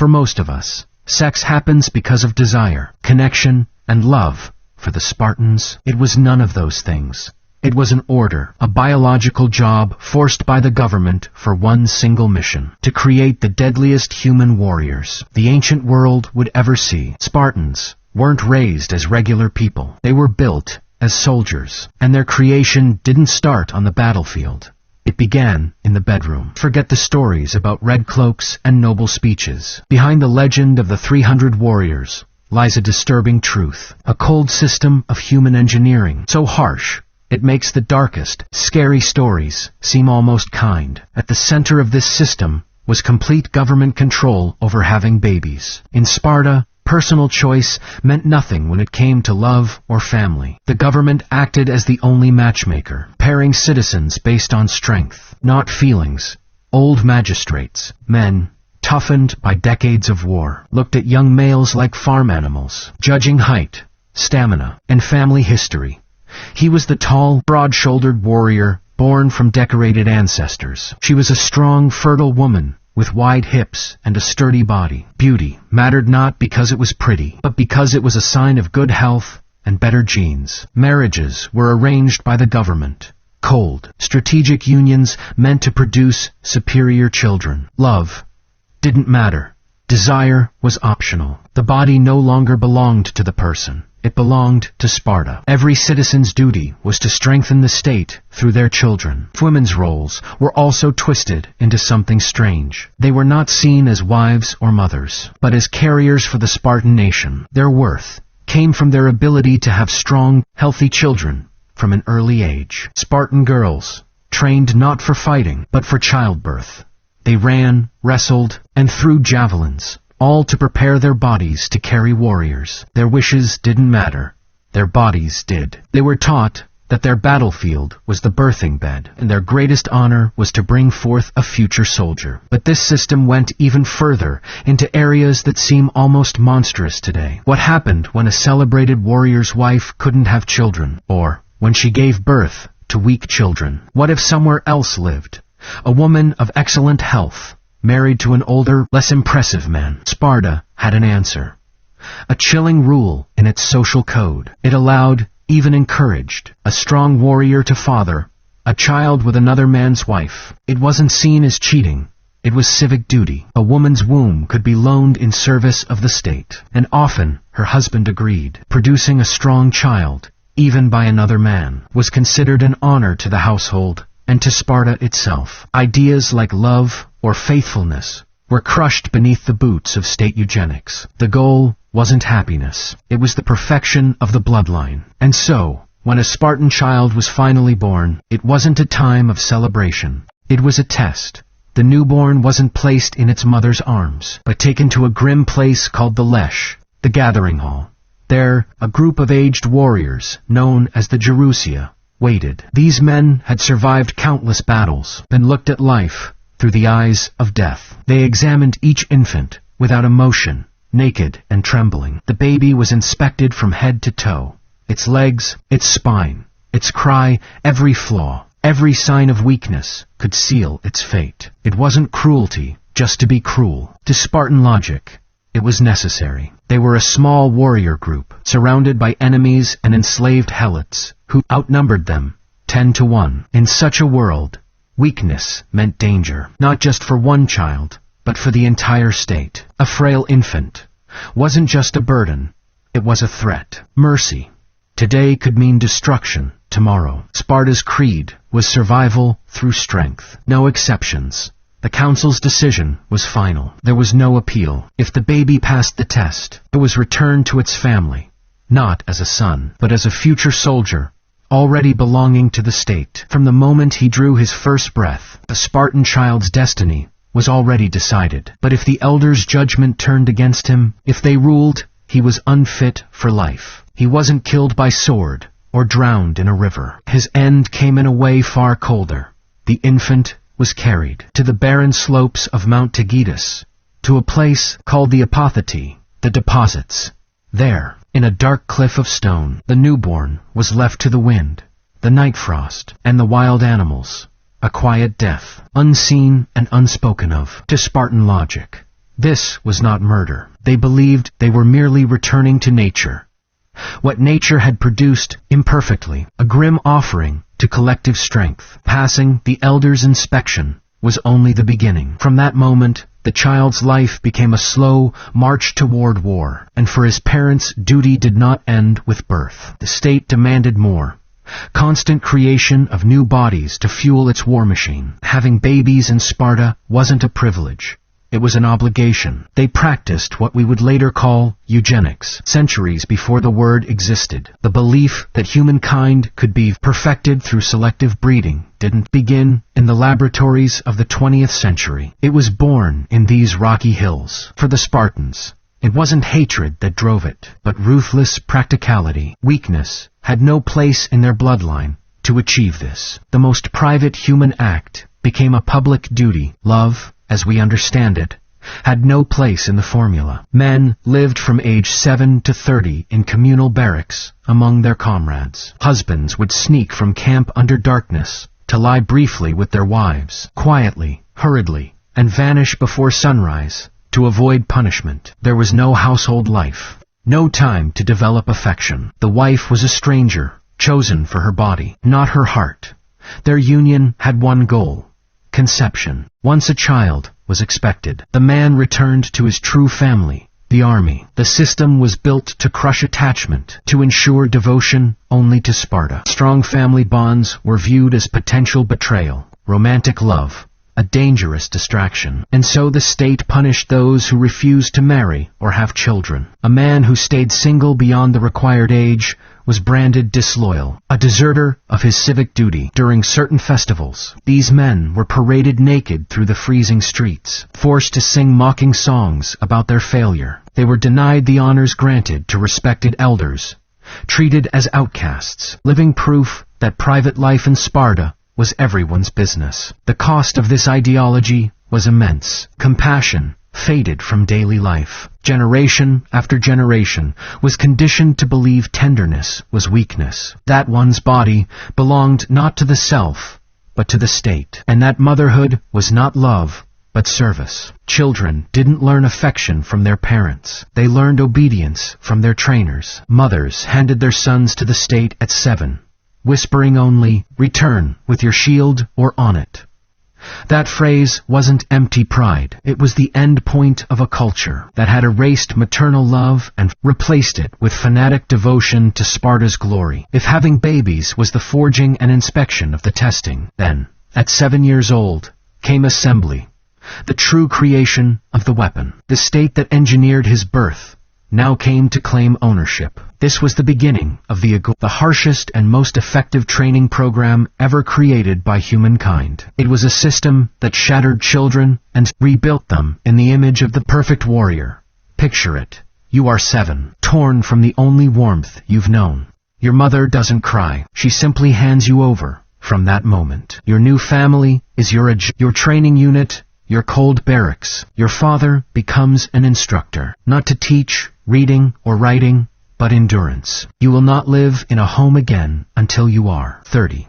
For most of us, sex happens because of desire, connection, and love. For the Spartans, it was none of those things. It was an order, a biological job forced by the government for one single mission: to create the deadliest human warriors the ancient world would ever see. Spartans weren't raised as regular people. They were built as soldiers, and their creation didn't start on the battlefield. It began in the bedroom. Forget the stories about red cloaks and noble speeches. Behind the legend of the 300 warriors lies a disturbing truth, a cold system of human engineering, so harsh it makes the darkest, scary stories seem almost kind. At the center of this system was complete government control over having babies. In Sparta, personal choice meant nothing when it came to love or family. The government acted as the only matchmaker, pairing citizens based on strength, not feelings. Old magistrates, men toughened by decades of war, looked at young males like farm animals, judging height, stamina, and family history. He was the tall, broad-shouldered warrior born from decorated ancestors. She was a strong, fertile woman with wide hips and a sturdy body. Beauty mattered not because it was pretty, but because it was a sign of good health and better genes. Marriages were arranged by the government. Cold, strategic unions meant to produce superior children. Love didn't matter. Desire was optional. The body no longer belonged to the person. It belonged to Sparta. Every citizen's duty was to strengthen the state through their children. Women's roles were also twisted into something strange. They were not seen as wives or mothers, but as carriers for the Spartan nation. Their worth came from their ability to have strong, healthy children from an early age. Spartan girls trained not for fighting, but for childbirth. They ran, wrestled, and threw javelins, all to prepare their bodies to carry warriors. Their wishes didn't matter. Their bodies did. They were taught that their battlefield was the birthing bed, and their greatest honor was to bring forth a future soldier. But this system went even further into areas that seem almost monstrous today. What happened when a celebrated warrior's wife couldn't have children, or when she gave birth to weak children? What if somewhere else lived a woman of excellent health, married to an older, less impressive man? Sparta had an answer. A chilling rule in its social code. It allowed, even encouraged, a strong warrior to father a child with another man's wife. It wasn't seen as cheating. It was civic duty. A woman's womb could be loaned in service of the state, and often her husband agreed. Producing a strong child, even by another man, was considered an honor to the household and to Sparta itself. Ideas like love or faithfulness were crushed beneath the boots of state eugenics. The goal wasn't happiness. It was the perfection of the bloodline. And so, when a Spartan child was finally born, it wasn't a time of celebration. It was a test. The newborn wasn't placed in its mother's arms, but taken to a grim place called the Lesh, the gathering hall. There, a group of aged warriors, known as the Gerousia, waited. These men had survived countless battles and looked at life through the eyes of death. They examined each infant without emotion, naked and trembling. The baby was inspected from head to toe. Its legs, its spine, its cry, every flaw, every sign of weakness could seal its fate. It wasn't cruelty just to be cruel. To Spartan logic, it was necessary. They were a small warrior group, surrounded by enemies and enslaved helots, who outnumbered them 10-1. In such a world, weakness meant danger, not just for one child, but for the entire state. A frail infant wasn't just a burden, it was a threat. Mercy today could mean destruction tomorrow. Sparta's creed was survival through strength. No exceptions. The council's decision was final. There was no appeal. If the baby passed the test, it was returned to its family, not as a son, but as a future soldier, already belonging to the state. From the moment he drew his first breath, the Spartan child's destiny was already decided. But if the elders' judgment turned against him, if they ruled he was unfit for life, he wasn't killed by sword or drowned in a river. His end came in a way far colder. The infant was carried to the barren slopes of Mount Taygetus, to a place called the Apothete, the deposits. There, in a dark cliff of stone, the newborn was left to the wind, the night frost, and the wild animals. A quiet death, unseen and unspoken of. To Spartan logic, This was not murder. They believed they were merely returning to nature. What nature had produced, imperfectly, a grim offering to collective strength. Passing the elders' inspection was only the beginning. From that moment, the child's life became a slow march toward war, and for his parents, duty did not end with birth. The state demanded more. Constant creation of new bodies to fuel its war machine. Having babies in Sparta wasn't a privilege. It was an obligation. They practiced what we would later call eugenics, centuries before the word existed. The belief that humankind could be perfected through selective breeding didn't begin in the laboratories of the 20th century. It was born in these rocky hills. For the Spartans, it wasn't hatred that drove it, but ruthless practicality. Weakness had no place in their bloodline to achieve this. The most private human act became a public duty. Love, as we understand it, had no place in the formula. Men lived from age 7 to 30 in communal barracks among their comrades. Husbands would sneak from camp under darkness to lie briefly with their wives, quietly, hurriedly, and vanish before sunrise to avoid punishment. There was no household life, no time to develop affection. The wife was a stranger, chosen for her body, not her heart. Their union had one goal: conception. Once a child was expected, the man returned to his true family, the army. The system was built to crush attachment, to ensure devotion only to Sparta. Strong family bonds were viewed as potential betrayal, romantic love, a dangerous distraction. And so the state punished those who refused to marry or have children. A man who stayed single beyond the required age was branded disloyal, a deserter of his civic duty. During certain festivals, these men were paraded naked through the freezing streets, forced to sing mocking songs about their failure. They were denied the honors granted to respected elders, treated as outcasts, living proof that private life in Sparta was everyone's business. The cost of this ideology was immense. Compassion faded from daily life. Generation after generation was conditioned to believe tenderness was weakness, that one's body belonged not to the self, but to the state, and that motherhood was not love, but service. Children didn't learn affection from their parents. They learned obedience from their trainers. Mothers handed their sons to the state at 7, whispering only, "Return with your shield or on it." That phrase wasn't empty pride. It was the end point of a culture that had erased maternal love and replaced it with fanatic devotion to Sparta's glory. If having babies was the forging and inspection of the testing, then, at 7 years old, came assembly, the true creation of the weapon. The state that engineered his birth now came to claim ownership. This was the beginning of the Agoge, the harshest and most effective training program ever created by humankind. It was a system that shattered children and rebuilt them in the image of the perfect warrior. Picture it. You are 7, torn from the only warmth you've known. Your mother doesn't cry. She simply hands you over. From that moment, your new family is your training unit, your cold barracks. Your father becomes an instructor, not to teach reading or writing, but endurance. You will not live in a home again until you are 30.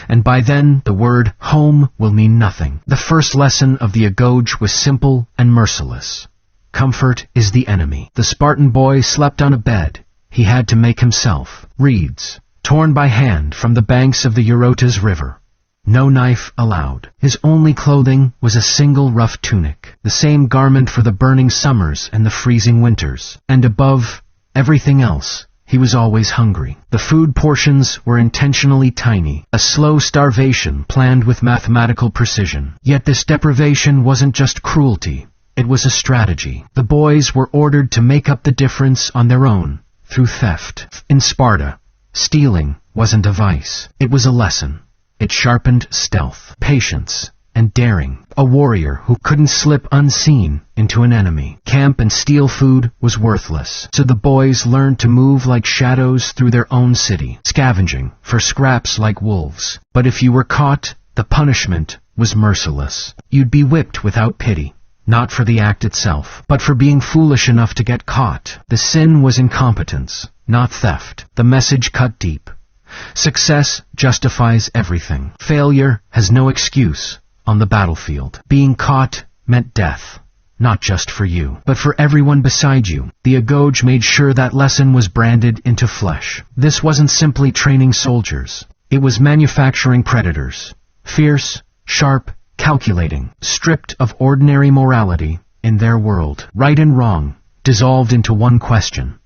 And by then, the word home will mean nothing. The first lesson of the Agoge was simple and merciless. Comfort is the enemy. The Spartan boy slept on a bed he had to make himself. Reeds, torn by hand from the banks of the Eurotas River. No knife allowed. His only clothing was a single rough tunic, the same garment for the burning summers and the freezing winters. And above everything else, he was always hungry. The food portions were intentionally tiny, a slow starvation planned with mathematical precision. Yet this deprivation wasn't just cruelty, it was a strategy. The boys were ordered to make up the difference on their own, through theft. In Sparta, stealing wasn't a vice, it was a lesson. It sharpened stealth, patience, and daring. A warrior who couldn't slip unseen into an enemy. Camp and steal food was worthless, so the boys learned to move like shadows through their own city, scavenging for scraps like wolves. But if you were caught, the punishment was merciless. You'd be whipped without pity, not for the act itself, but for being foolish enough to get caught. The sin was incompetence, not theft. The message cut deep. Success justifies everything. Failure has no excuse on the battlefield. Being caught meant death. not just for you, but for everyone beside you. The Agoge made sure that lesson was branded into flesh. This wasn't simply training soldiers. It was manufacturing predators. Fierce, sharp, calculating, stripped of ordinary morality in their world. Right and wrong dissolved into one question.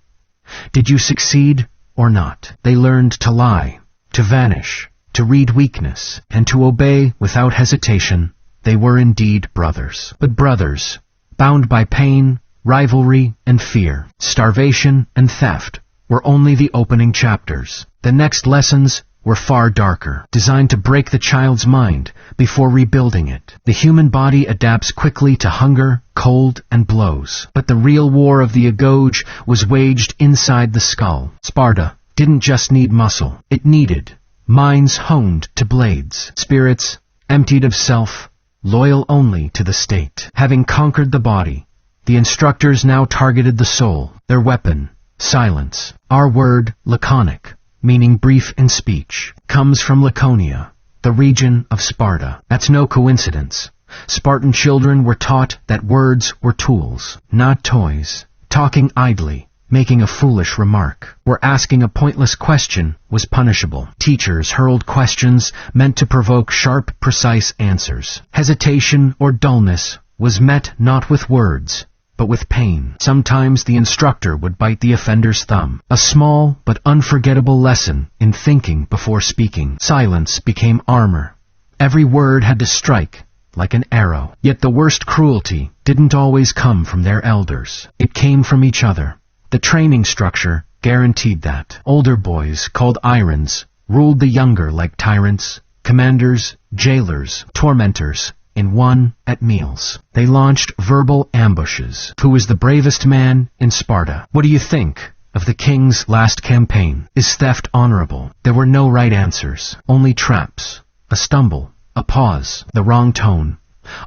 Did you succeed or not? They learned to lie, to vanish, to read weakness, and to obey without hesitation. They were indeed brothers. But brothers, bound by pain, rivalry, and fear, starvation, and theft, were only the opening chapters. The next lessons were far darker, designed to break the child's mind before rebuilding it. The human body adapts quickly to hunger, cold, and blows. But the real war of the Agoge was waged inside the skull. Sparta didn't just need muscle. It needed minds honed to blades, spirits emptied of self, loyal only to the state. Having conquered the body, the instructors now targeted the soul. Their weapon, silence. Our word, laconic, meaning brief in speech, comes from Laconia, the region of Sparta. That's no coincidence. Spartan children were taught that words were tools, not toys. Talking idly, making a foolish remark, or asking a pointless question was punishable. Teachers hurled questions meant to provoke sharp, precise answers. Hesitation or dullness was met not with words, but with pain. Sometimes the instructor would bite the offender's thumb. A small but unforgettable lesson in thinking before speaking. Silence became armor. Every word had to strike like an arrow. Yet the worst cruelty didn't always come from their elders. It came from each other. The training structure guaranteed that. Older boys, called irons, ruled the younger like tyrants, commanders, jailers, tormentors, in one at meals. They launched verbal ambushes. Who was the bravest man in Sparta? What do you think of the king's last campaign? Is theft honorable? There were no right answers, only traps, a stumble, a pause, the wrong tone.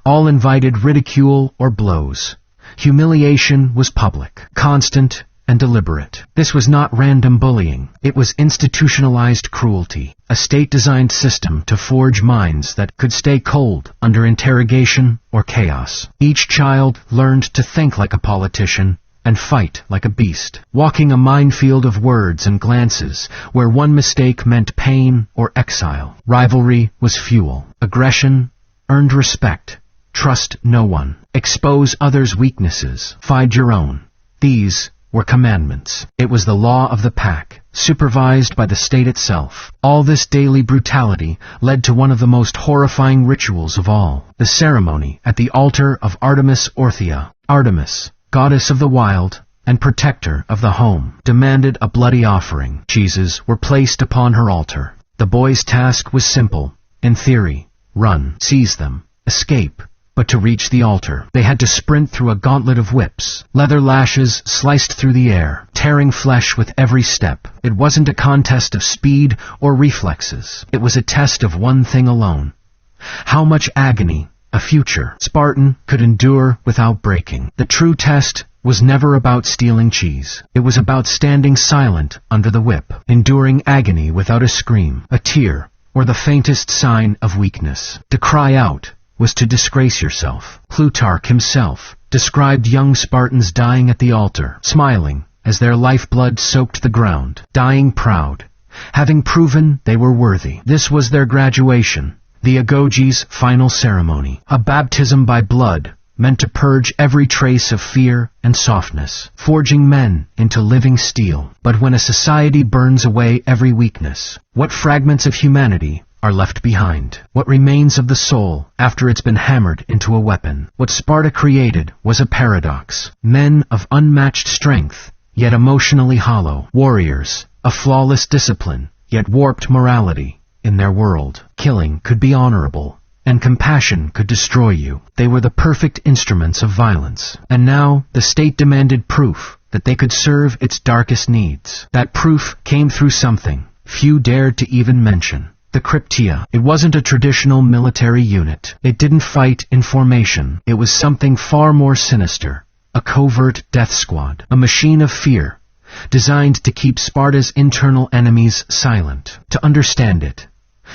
All invited ridicule or blows. Humiliation was public, constant, and deliberate. This was not random bullying. It was institutionalized cruelty, a state-designed system to forge minds that could stay cold under interrogation or chaos. Each child learned to think like a politician and fight like a beast, walking a minefield of words and glances where one mistake meant pain or exile. Rivalry was fuel. Aggression earned respect. Trust no one. Expose others' weaknesses. Find your own. These were commandments. It was the law of the pack, supervised by the state itself. All this daily brutality led to one of the most horrifying rituals of all, the ceremony at the altar of Artemis Orthia. Artemis, goddess of the wild and protector of the home, demanded a bloody offering. Cheeses were placed upon her altar. The boys' task was simple. In theory, run, seize them, escape. But to reach the altar, they had to sprint through a gauntlet of whips. Leather lashes sliced through the air, tearing flesh with every step. It wasn't a contest of speed or reflexes. It was a test of one thing alone. How much agony a future Spartan could endure without breaking. The true test was never about stealing cheese. It was about standing silent under the whip, enduring agony without a scream, a tear, or the faintest sign of weakness. To cry out was to disgrace yourself. Plutarch himself described young Spartans dying at the altar, smiling as their lifeblood soaked the ground, dying proud, having proven they were worthy. This was their graduation, the Agoge's final ceremony, a baptism by blood meant to purge every trace of fear and softness, forging men into living steel. But when a society burns away every weakness, what fragments of humanity are left behind? What remains of the soul after it's been hammered into a weapon? What Sparta created was a paradox. Men of unmatched strength, yet emotionally hollow. Warriors of flawless discipline, yet warped morality in their world. Killing could be honorable, and compassion could destroy you. They were the perfect instruments of violence. And now the state demanded proof that they could serve its darkest needs. That proof came through something few dared to even mention. The Crypteia. It wasn't a traditional military unit. It didn't fight in formation. It was something far more sinister. A covert death squad. A machine of fear, designed to keep Sparta's internal enemies silent. To understand it,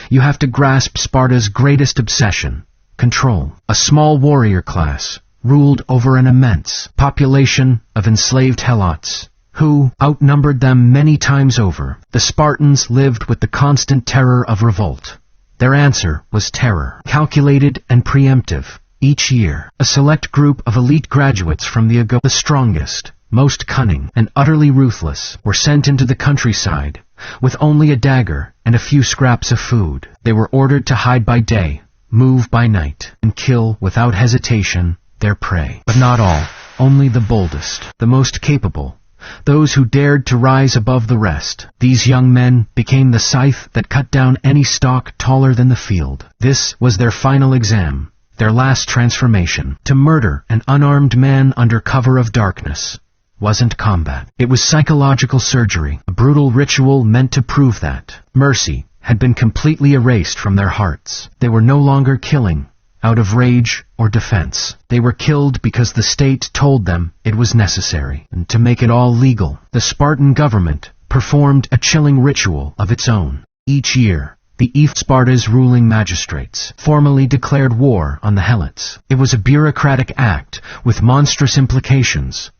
you have to grasp Sparta's greatest obsession: control. A small warrior class, ruled over an immense population of enslaved helots, who outnumbered them many times over. The Spartans lived with the constant terror of revolt. Their answer was terror, calculated and preemptive. Each year, a select group of elite graduates from the Agoge, the strongest, most cunning, and utterly ruthless, were sent into the countryside, with only a dagger and a few scraps of food. They were ordered to hide by day, move by night, and kill without hesitation their prey. But not all, only the boldest, the most capable, those who dared to rise above the rest. These young men became the scythe that cut down any stalk taller than the field. This was their final exam, their last transformation. To murder an unarmed man under cover of darkness wasn't combat. It was psychological surgery, a brutal ritual meant to prove that mercy had been completely erased from their hearts. They were no longer killing out of rage or defense. They were killed because the state told them it was necessary. And to make it all legal, the Spartan government performed a chilling ritual of its own. Each year, the Sparta's ruling magistrates formally declared war on the helots. It was a bureaucratic act with monstrous implications.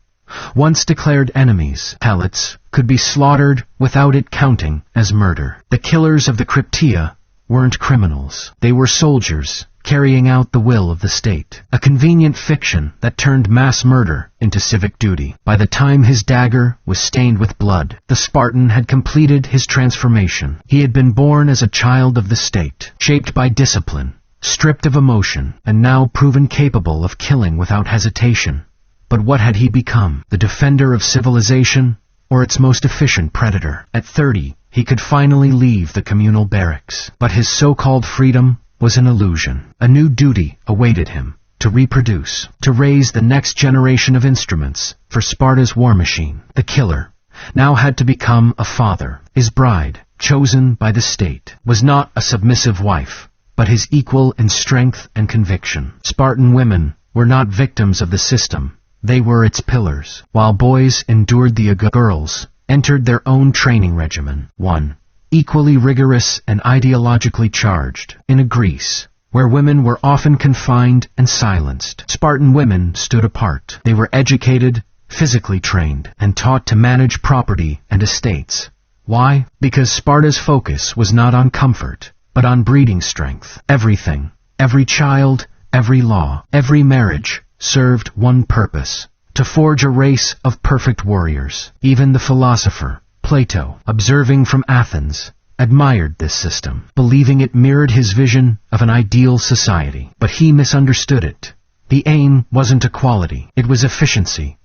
Once declared enemies, helots could be slaughtered without it counting as murder. The killers of the Crypteia weren't criminals. They were soldiers carrying out the will of the state. A convenient fiction that turned mass murder into civic duty. By the time his dagger was stained with blood, the Spartan had completed his transformation. He had been born as a child of the state, shaped by discipline, stripped of emotion, and now proven capable of killing without hesitation. But what had he become? The defender of civilization, or its most efficient predator? At 30, he could finally leave the communal barracks. But his so-called freedom was an illusion. A new duty awaited him: to reproduce, to raise the next generation of instruments for Sparta's war machine. The killer now had to become a father. His bride, chosen by the state, was not a submissive wife, but his equal in strength and conviction. Spartan women were not victims of the system. They were its pillars. While boys endured the Agoge, girls entered their own training regimen. One, equally rigorous and ideologically charged. In a Greece where women were often confined and silenced, Spartan women stood apart. They were educated, physically trained, and taught to manage property and estates. Why? Because Sparta's focus was not on comfort, but on breeding strength. Everything, every child, every law, every marriage served one purpose: to forge a race of perfect warriors. Even the philosopher Plato, observing from Athens, admired this system, believing it mirrored his vision of an ideal society. But he misunderstood it. The aim wasn't equality, it was efficiency,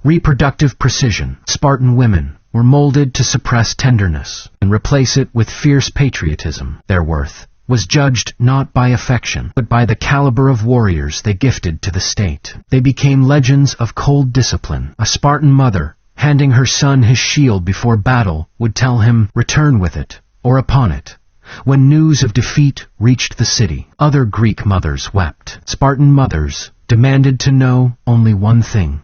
reproductive precision. Spartan women were molded to suppress tenderness and replace it with fierce patriotism. Their worth was judged not by affection, but by the caliber of warriors they gifted to the state. They became legends of cold discipline. A Spartan mother, handing her son his shield before battle, would tell him, "Return with it, or upon it." When news of defeat reached the city, other Greek mothers wept. Spartan mothers demanded to know only one thing: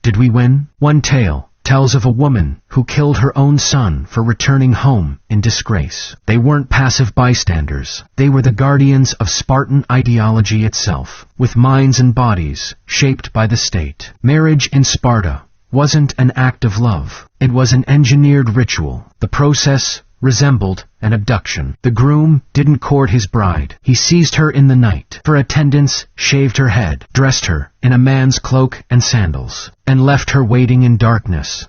did we win? One tale tells of a woman who killed her own son for returning home in disgrace. They weren't passive bystanders. They were the guardians of Spartan ideology itself, with minds and bodies shaped by the state. Marriage in Sparta wasn't an act of love. It was an engineered ritual. The process resembled an abduction. The groom didn't court his bride. He seized her in the night. For attendance, shaved her head, dressed her in a man's cloak and sandals, and left her waiting in darkness.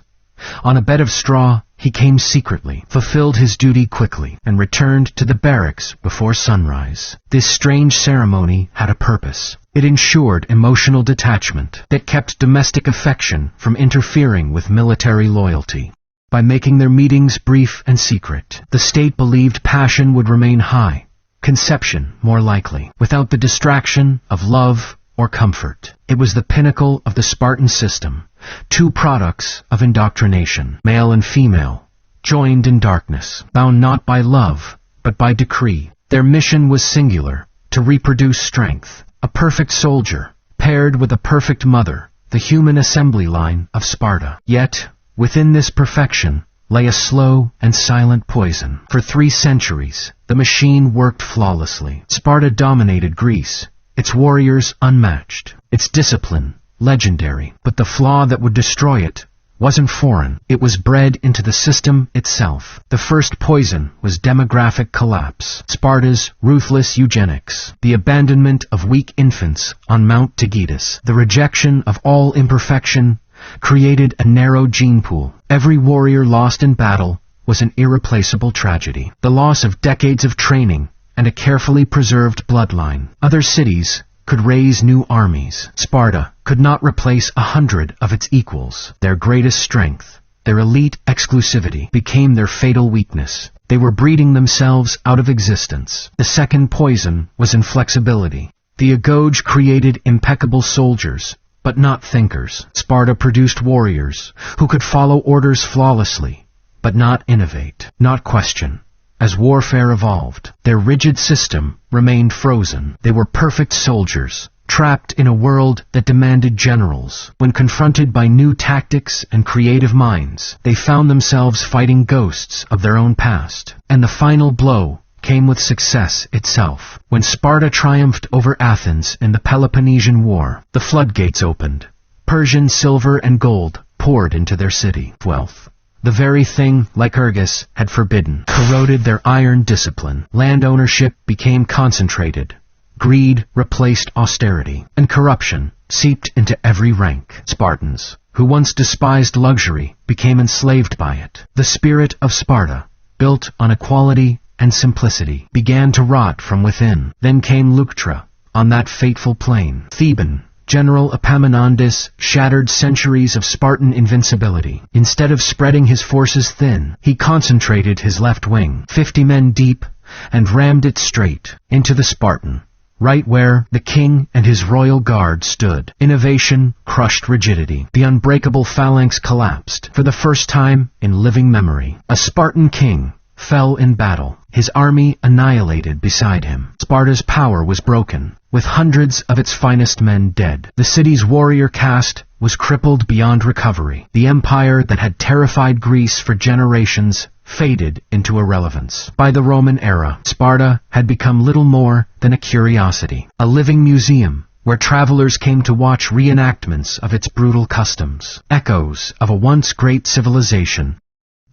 On a bed of straw, he came secretly, fulfilled his duty quickly, and returned to the barracks before sunrise. This strange ceremony had a purpose. It ensured emotional detachment that kept domestic affection from interfering with military loyalty. By making their meetings brief and secret, the state believed passion would remain high, conception more likely, without the distraction of love or comfort. It was the pinnacle of the Spartan system, two products of indoctrination, male and female, joined in darkness, bound not by love, but by decree. Their mission was singular: to reproduce strength, a perfect soldier, paired with a perfect mother, the human assembly line of Sparta. Yet, within this perfection lay a slow and silent poison. For 3 centuries, the machine worked flawlessly. Sparta dominated Greece, its warriors unmatched, its discipline legendary. But the flaw that would destroy it wasn't foreign. It was bred into the system itself. The first poison was demographic collapse, Sparta's ruthless eugenics, the abandonment of weak infants on Mount Taygetus, the rejection of all imperfection created a narrow gene pool. Every warrior lost in battle was an irreplaceable tragedy, the loss of decades of training and a carefully preserved bloodline. Other cities could raise new armies. Sparta could not replace 100 of its equals. Their greatest strength, their elite exclusivity, became their fatal weakness. They were breeding themselves out of existence. The second poison was inflexibility. The Agoge created impeccable soldiers, but not thinkers. Sparta produced warriors who could follow orders flawlessly, but not innovate, not question. As warfare evolved, their rigid system remained frozen. They were perfect soldiers, trapped in a world that demanded generals. When confronted by new tactics and creative minds, they found themselves fighting ghosts of their own past. And the final blow came with success itself. When Sparta triumphed over Athens in the Peloponnesian War, the floodgates opened. Persian silver and gold poured into their city. Wealth, the very thing Lycurgus had forbidden, corroded their iron discipline. Land ownership became concentrated. Greed replaced austerity, and corruption seeped into every rank. Spartans, who once despised luxury, became enslaved by it. The spirit of Sparta, built on equality and simplicity, began to rot from within. Then came Leuctra, on that fateful plain. Theban General Epaminondas shattered centuries of Spartan invincibility. Instead of spreading his forces thin, he concentrated his left wing, 50 men deep, and rammed it straight into the Spartan, right where the king and his royal guard stood. Innovation crushed rigidity. The unbreakable phalanx collapsed. For the first time in living memory, a Spartan king fell in battle, his army annihilated beside him. Sparta's power was broken, with hundreds of its finest men dead. The city's warrior caste was crippled beyond recovery. The empire that had terrified Greece for generations faded into irrelevance. By the Roman era, Sparta had become little more than a curiosity, a living museum where travelers came to watch reenactments of its brutal customs, echoes of a once great civilization.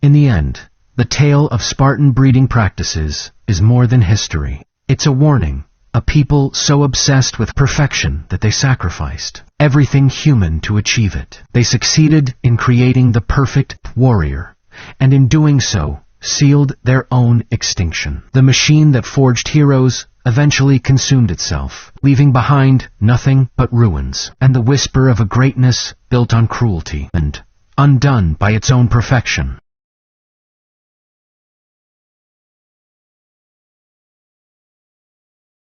In the end, the tale of Spartan breeding practices is more than history. It's a warning. A people so obsessed with perfection that they sacrificed everything human to achieve it. They succeeded in creating the perfect warrior, and in doing so, sealed their own extinction. The machine that forged heroes eventually consumed itself, leaving behind nothing but ruins, and the whisper of a greatness built on cruelty and undone by its own perfection.